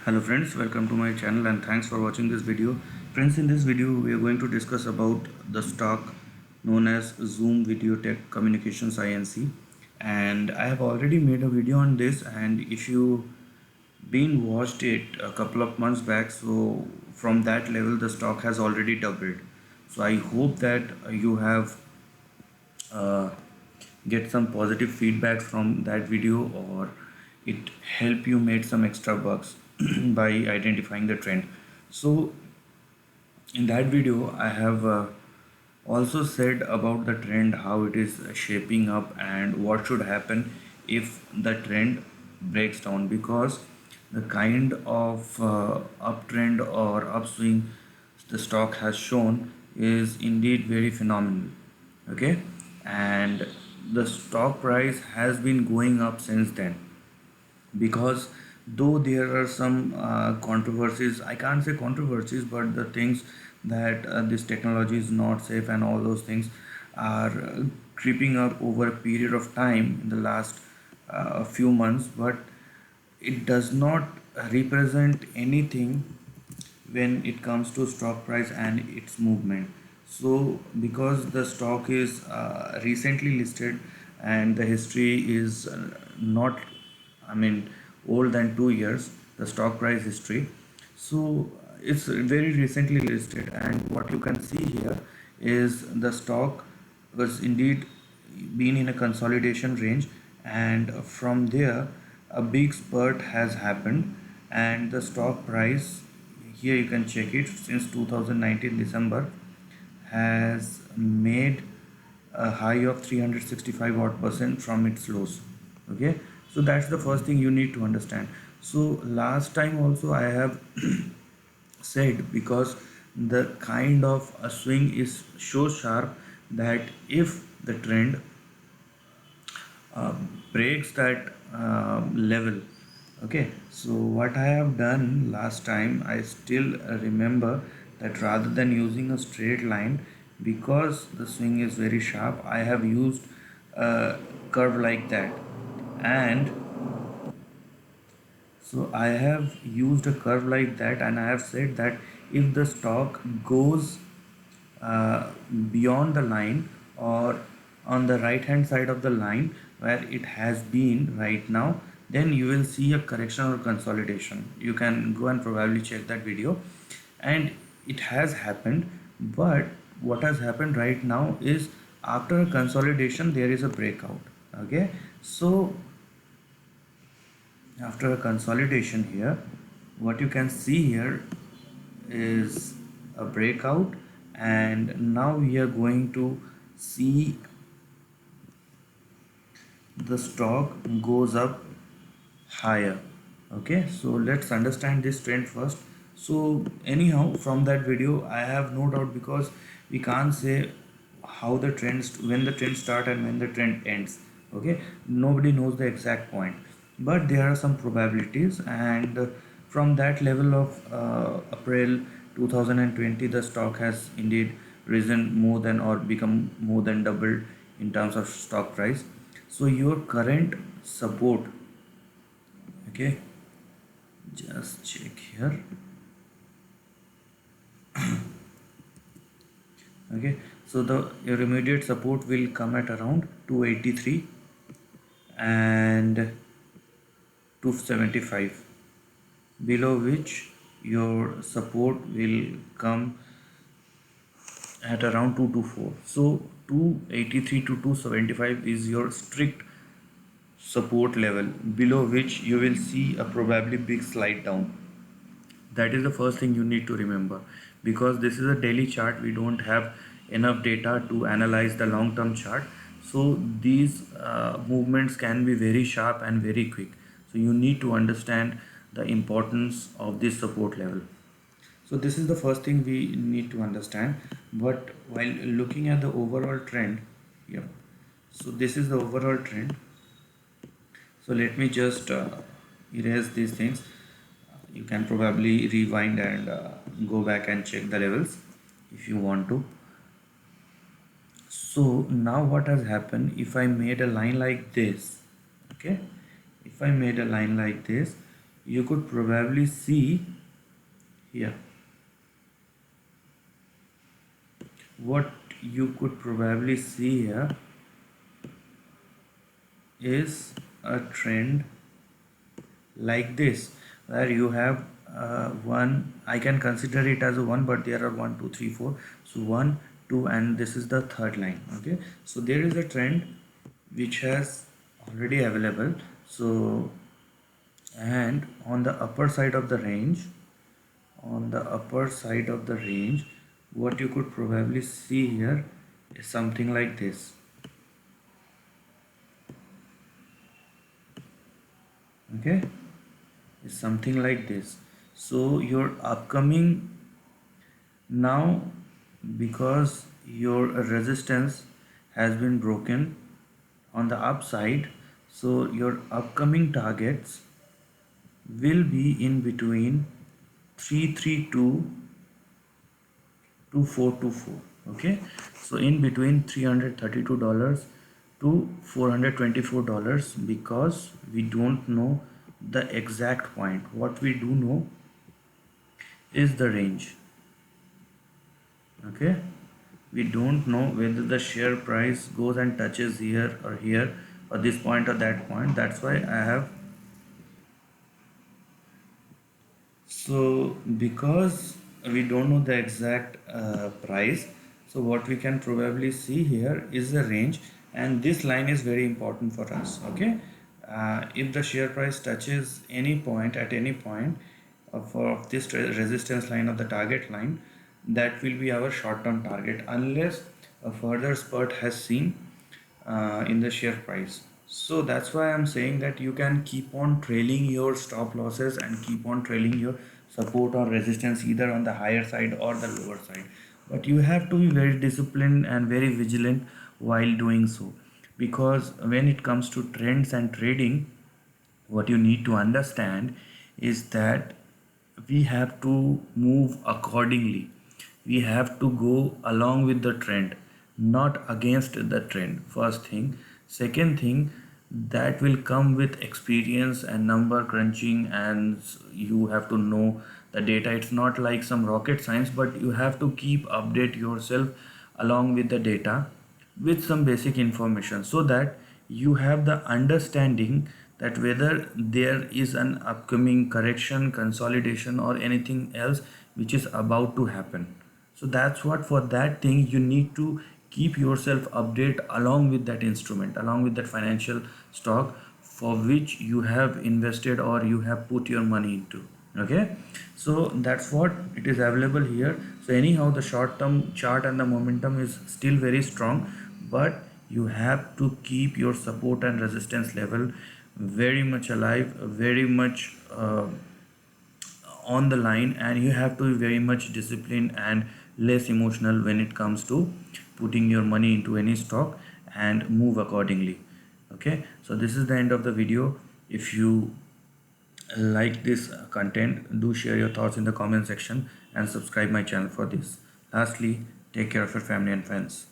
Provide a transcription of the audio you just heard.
Hello friends, welcome to my channel and thanks for watching this video. Friends, in this video we are going to discuss about the stock known as Zoom Video Tech Communications Inc. And I have already made a video on this, and if you been watched it a couple of months back, so from that level the stock has already doubled. So I hope that you have uh, get some positive feedback from that video, or it help you make some extra bucks by identifying the trend. So in that video I have also said about the trend, how it is shaping up and what should happen if the trend breaks down, because the kind of uptrend or upswing the stock has shown is indeed very phenomenal. Okay, and the stock price has been going up since then, because though there are some controversies, I can't say controversies, but the things that this technology is not safe and all those things are creeping up over a period of time in the last few months, but it does not represent anything when it comes to stock price and its movement. So because the stock is recently listed and the history is not, I mean, old than 2 years, the stock price history, so it's very recently listed, and what you can see here is the stock was indeed been in a consolidation range, and from there a big spurt has happened, and the stock price, here you can check it, since 2019 December has made a high of 365 odd percent from its lows. Okay, so that's the first thing you need to understand. So last time also I have said, because the kind of a swing is so sharp that if the trend uh, breaks that level. Okay, so what I have done last time, I still remember that rather than using a straight line, because the swing is very sharp, I have used a curve like that. And so I have used a curve like that, and I have said that if the stock goes uh, beyond the line, or on the right hand side of the line where it has been right now, then you will see a correction or consolidation. You can go and probably check that video, and it has happened. But what has happened right now is, after a consolidation there is a breakout. Okay, so after a consolidation here, what you can see here is a breakout, and now we are going to see the stock goes up higher. Okay, so let's understand this trend first. So anyhow, from that video I have no doubt, because we can't say how the trends, when the trend start and when the trend ends. Okay, nobody knows the exact point, but there are some probabilities, and from that level of April 2020, the stock has indeed risen more than, or become more than doubled in terms of stock price. So your current support, okay, just check here. Okay, so the your immediate support will come at around 283 and 275, below which your support will come at around 224. So 283 to 275 is your strict support level, below which you will see a probably big slide down. That is the first thing you need to remember, because this is a daily chart. We don't have enough data to analyze the long term chart, so these movements can be very sharp and very quick. So you need to understand the importance of this support level. So this is the first thing we need to understand. But while looking at the overall trend, yeah, so this is the overall trend. So let me just erase these things. You can probably rewind and go back and check the levels if you want to. So now what has happened, if I made a line like this, okay, if I made a line like this, you could probably see here, what you could probably see here is a trend like this, where you have one, I can consider it as a one, but there are 1 2 3 4, so 1 2, and this is the third line. Okay, so there is a trend which has already available. So, and on the upper side of the range, what you could probably see here is something like this. Okay, is something like this. So your upcoming, now, because your resistance has been broken on the upside, so your upcoming targets will be in between 332 to 424. Okay, so in between $332 to $424, because we don't know the exact point. What we do know is the range. Okay, we don't know whether the share price goes and touches here or here, or this point or that point. That's why I have, so because we don't know the exact price, so what we can probably see here is the range, and this line is very important for us. Okay, if the share price touches any point at any point of this resistance line of the target line, that will be our short-term target, unless a further spurt has seen in the share price. So that's why I'm saying that you can keep on trailing your stop losses and keep on trailing your support or resistance, either on the higher side or the lower side, but you have to be very disciplined and very vigilant while doing so, because when it comes to trends and trading, what you need to understand is that we have to move accordingly. We have to go along with the trend, not against the trend. First thing. Second thing, that will come with experience and number crunching, and you have to know the data. It's not like some rocket science, but you have to keep update yourself along with the data with some basic information, so that you have the understanding that whether there is an upcoming correction, consolidation, or anything else which is about to happen. So that's what, for that thing you need to keep yourself update along with that instrument, along with that financial stock for which you have invested or you have put your money into. Okay, so that's what it is available here. So anyhow, the short term chart and the momentum is still very strong, but you have to keep your support and resistance level very much alive, very much on the line, and you have to be very much disciplined and less emotional when it comes to putting your money into any stock, and move accordingly. Okay, so this is the end of the video. If you like this content, do share your thoughts in the comment section and subscribe my channel for this. Lastly, take care of your family and friends.